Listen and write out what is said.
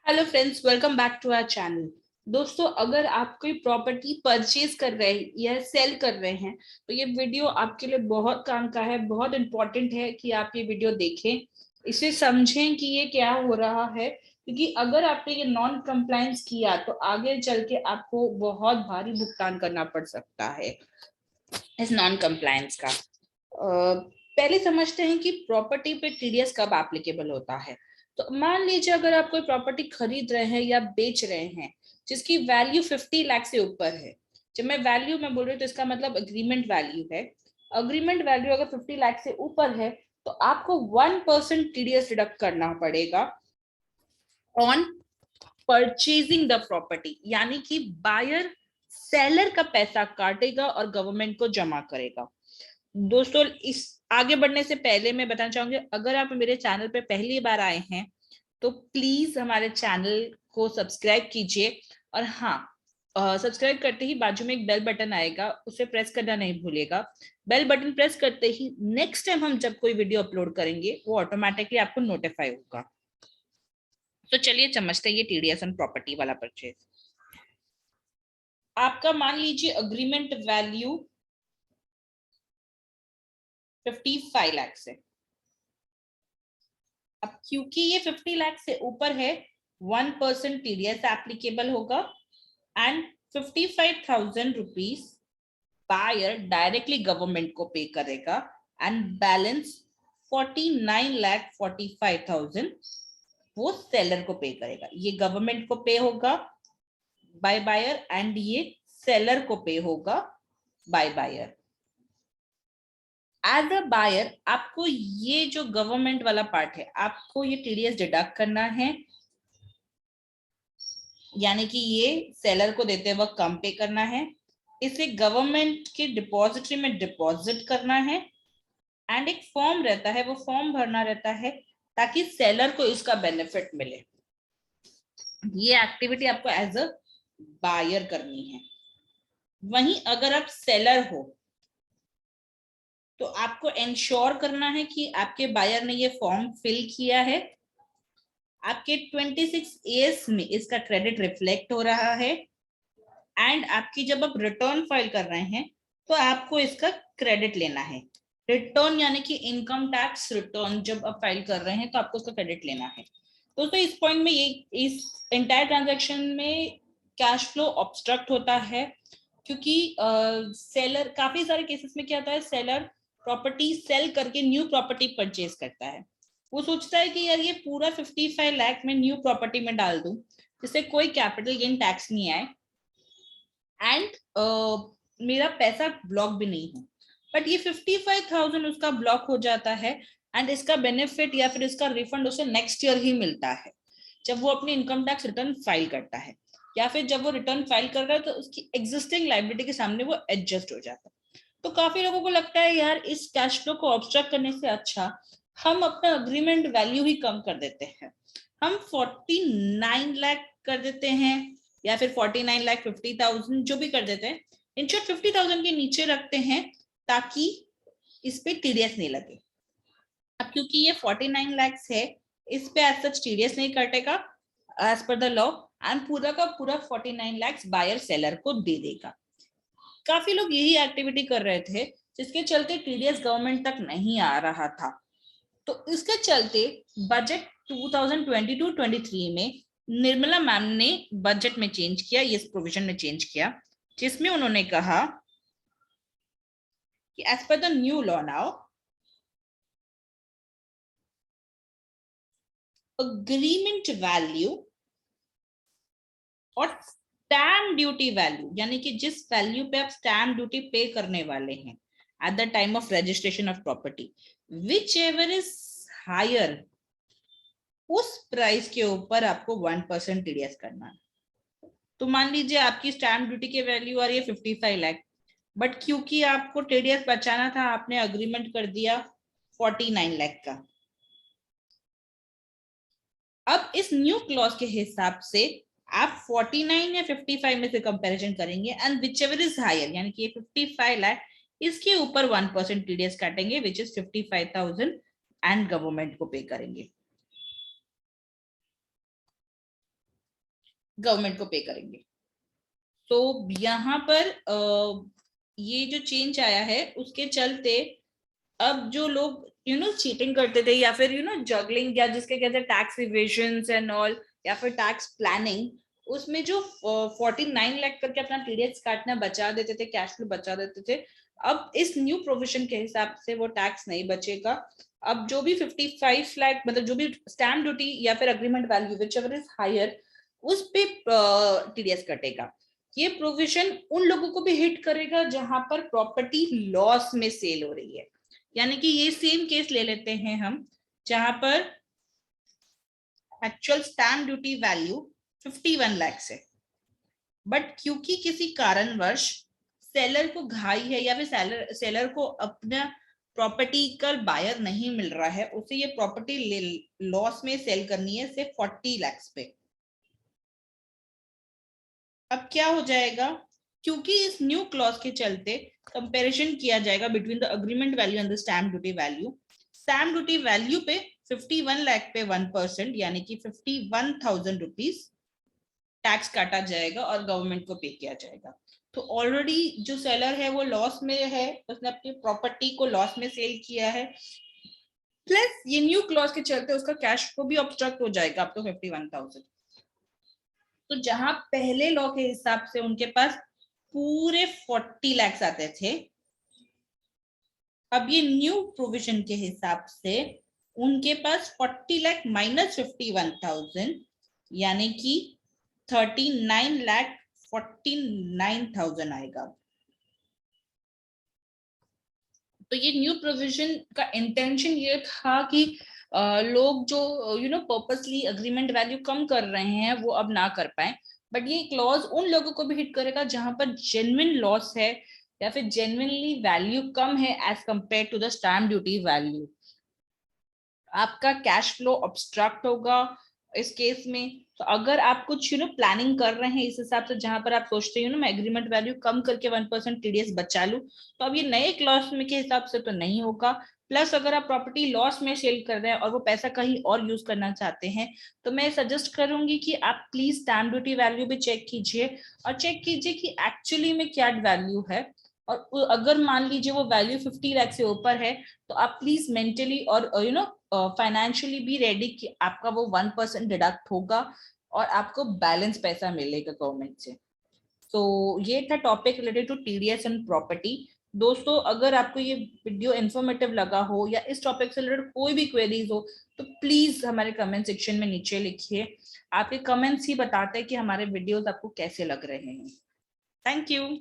Hello friends, welcome back to our channel. दोस्तों, अगर आप कोई प्रॉपर्टी परचेज कर रहे हैं या सेल कर रहे हैं तो ये वीडियो आपके लिए बहुत काम का है। बहुत इंपॉर्टेंट है कि आप ये वीडियो देखें, इसे समझें कि ये क्या हो रहा है, क्योंकि अगर आपने ये नॉन कंप्लायंस किया तो आगे चल के आपको बहुत भारी भुगतान करना पड़ सकता है इस नॉन कंप्लायंस का। पहले समझते हैं कि प्रॉपर्टी पे टीडीएस कब एप्लीकेबल होता है। तो मान लीजिए अगर आप कोई प्रॉपर्टी खरीद रहे हैं या बेच रहे हैं जिसकी वैल्यू 50 लाख से ऊपर है। जब मैं वैल्यू में बोल रही हूँ तो इसका मतलब अग्रीमेंट वैल्यू है। अग्रीमेंट वैल्यू अगर 50 लाख से ऊपर है तो आपको 1% टीडीएस डिडक्ट करना पड़ेगा ऑन परचेजिंग द प्रॉपर्टी, यानी कि बायर सेलर का पैसा काटेगा और गवर्नमेंट को जमा करेगा। दोस्तों, इस आगे बढ़ने से पहले मैं बताना चाहूंगी, अगर आप मेरे चैनल पे पहली बार आए हैं तो प्लीज हमारे चैनल को सब्सक्राइब कीजिए। और हाँ, सब्सक्राइब करते ही बाजू में एक बेल बटन आएगा, उसे प्रेस करना नहीं भूलिएगा। बेल बटन प्रेस करते ही नेक्स्ट टाइम हम जब कोई वीडियो अपलोड करेंगे वो ऑटोमेटिकली आपको नोटिफाई होगा। तो चलिए समझते हैं ये टीडीएस ऑन प्रॉपर्टी वाला परचेज। आपका मान लीजिए अग्रीमेंट वैल्यू 55 लाख से। अब क्योंकि ये 50 लाख से ऊपर है, 1% टीडीएस एप्लीकेबल होगा and 55,000 rupees buyer directly government को पे करेगा एंड बैलेंस 49,45,000 वो सेलर को पे करेगा। ये गवर्नमेंट को पे होगा बाय बायर एंड ये सेलर को पे होगा by buyer. As a buyer आपको ये जो गवर्नमेंट वाला पार्ट है आपको ये टीडीएस डिडक्ट करना है, यानी कि ये सेलर को देते वक्त कम पे करना है, इसे गवर्नमेंट के डिपॉजिटरी में डिपॉजिट करना है एंड एक फॉर्म रहता है, वो फॉर्म भरना रहता है ताकि सेलर को इसका बेनिफिट मिले। ये एक्टिविटी आपको एज अ बायर करनी है। वहीं अगर आप सेलर हो तो आपको इंश्योर करना है कि आपके बायर ने ये फॉर्म फिल किया है, आपके 26 एएस में इसका क्रेडिट रिफ्लेक्ट हो रहा है एंड आपकी जब आप रिटर्न फाइल कर रहे हैं तो आपको इसका क्रेडिट लेना है। रिटर्न यानी कि इनकम टैक्स रिटर्न जब आप फाइल कर रहे हैं तो आपको उसका क्रेडिट लेना है। दोस्तों, इस पॉइंट में ये इस एंटायर ट्रांजैक्शन में कैश फ्लो ऑब्स्ट्रक्ट होता है, क्योंकि सेलर काफी सारे केसेस में क्या होता है, सेलर प्रॉपर्टी सेल करके न्यू प्रॉपर्टी परचेज करता है। वो सोचता है कि यार ये पूरा 55 लाख में न्यू प्रॉपर्टी में डाल दूं जिससे कोई कैपिटल गेन टैक्स नहीं आए एंड मेरा पैसा ब्लॉक भी नहीं हो। बट ये 55,000 उसका ब्लॉक हो जाता है एंड इसका बेनिफिट या फिर इसका रिफंड उसे नेक्स्ट ईयर ही मिलता है जब वो अपनी इनकम टैक्स रिटर्न फाइल करता है, या फिर जब वो रिटर्न फाइल कर रहा है तो उसकी एग्जिस्टिंग लाइबिलिटी के सामने वो एडजस्ट हो जाता है। तो काफी लोगों को लगता है यार इस कैश फ्लो को ऑब्स्ट्रक्ट करने से अच्छा हम अपना अग्रीमेंट वैल्यू ही कम कर देते हैं, हम 49 लाख कर देते हैं या फिर 49,50,000 जो भी कर देते हैं, इन शॉर्ट 50,000 के नीचे रखते हैं ताकि इस पे टीडीएस नहीं लगे। अब क्योंकि ये 49 लाख है, इस पे एज सच टीडीएस नहीं कटेगा as per the law and पूरा का पूरा 49 लाख बायर सेलर को दे देगा। काफी लोग यही एक्टिविटी कर रहे थे जिसके चलते टीडीएस गवर्नमेंट तक नहीं आ रहा था। तो इसके चलते बजट 2022-23 में निर्मला मैम ने बजट में चेंज किया, इस प्रोविजन में चेंज किया, जिसमें उन्होंने कहा कि as per the new law now agreement value और स्टैम्प ड्यूटी वैल्यू, यानी कि जिस वैल्यू पे आप स्टैम्प ड्यूटी पे करने वाले हैं at the time of registration of property, whichever is higher, उस प्राइस के ऊपर आपको 1% टीडीएस करना है। तो मान लीजिए आपकी स्टैम्प ड्यूटी की वैल्यू आ रही है 55 लाख, बट क्योंकि आपको टीडीएस बचाना था आपने अग्रीमेंट कर दिया 49 लाख का। अब इस न्यू क्लॉज के हिसाब से आप 49 या 55 में से कंपैरिजन करेंगे and whichever is higher, यानी कि 55 लाख, इसके ऊपर 1% टीडीएस काटेंगे विच इज 55,000 एंड गवर्नमेंट को पे करेंगे। गवर्नमेंट को पे करेंगे। तो यहाँ पर ये जो चेंज आया है उसके चलते अब जो लोग चीटिंग करते थे या फिर जगलिंग या जिसके कहते हैं टैक्स इवेजन एंड ऑल या फिर टैक्स प्लानिंग, उसमें जो 49 लाख करके अपना टीडीएस काटना बचा देते थे, कैश फ्लो बचा देते थे, अब इस न्यू प्रोविजन के हिसाब से वो टैक्स नहीं बचेगा। अब जो भी 55 लाख मतलब जो भी स्टैम्प ड्यूटी या फिर agreement value whichever is higher उस पे टीडीएस कटेगा। ये प्रोविजन उन लोगों को भी हिट करेगा जहां पर प्रॉपर्टी लॉस में सेल हो रही है। यानी कि ये सेम केस ले लेते हैं हम जहां पर actual stamp duty value 51 lakh है, बट क्योंकि किसी कारणवश सेलर को घाई है या फिर सेलर को अपना प्रॉपर्टी का बायर नहीं मिल रहा है, उसे ये प्रॉपर्टी लॉस में सेल करनी है सिर्फ 40 लाख पे। अब क्या हो जाएगा, क्योंकि इस न्यू क्लॉज के चलते कंपैरिजन किया जाएगा between the agreement value and the stamp duty value. Stamp duty value पे 51 लाख पे 1% यानी कि 51,000 रुपीज टैक्स काटा जाएगा और गवर्नमेंट को पे किया जाएगा। तो ऑलरेडी जो सेलर है वो लॉस में है, उसने अपनी प्रॉपर्टी को लॉस में सेल किया है, प्लस ये न्यू क्लॉज के चलते उसका कैश फ्लो भी ऑब्स्ट्रक्ट हो जाएगा अप टू 51,000। तो जहां पहले लॉ के हिसाब से उनके पास पूरे 40 लाख आते थे, अब ये न्यू प्रोविजन के हिसाब से उनके पास 40 लाख माइनस 51,000 यानी कि 39,49,000 आएगा। तो ये न्यू प्रोविजन का इंटेंशन ये था कि लोग जो पर्पसली अग्रीमेंट वैल्यू कम कर रहे हैं वो अब ना कर पाए, बट ये क्लॉज उन लोगों को भी हिट करेगा जहां पर जेन्युइन लॉस है या फिर जेन्युइनली वैल्यू कम है as compare to the stamp duty value. आपका कैश फ्लो ऑब्स्ट्रक्ट होगा इस केस में। तो अगर आप कुछ प्लानिंग कर रहे हैं इस हिसाब से जहां पर आप सोचते हैं मैं एग्रीमेंट वैल्यू कम करके 1% टीडीएस बचा लूं, तो अब ये नए क्लॉज में के हिसाब से तो नहीं होगा। प्लस अगर आप प्रॉपर्टी लॉस में सेल कर रहे हैं और वो पैसा कहीं और यूज करना चाहते हैं, तो मैं सजेस्ट करूंगी कि आप प्लीज स्टैम्प ड्यूटी वैल्यू भी चेक कीजिए और चेक कीजिए कि एक्चुअली में क्या वैल्यू है। और अगर मान लीजिए वो वैल्यू 50 लाख से ऊपर है, तो आप प्लीज मेंटली और फाइनेंशियली भी रेडी कि आपका वो 1% डिडक्ट होगा और आपको बैलेंस पैसा मिलेगा गवर्नमेंट से। तो ये था topic related to TDS and property. दोस्तों अगर आपको ये वीडियो इंफॉर्मेटिव लगा हो या इस टॉपिक से रिलेटेड कोई भी क्वेरीज हो तो प्लीज हमारे कमेंट सेक्शन में नीचे लिखिए। आपके कमेंट्स ही बताते हैं कि हमारे वीडियोस आपको कैसे लग रहे हैं। Thank you.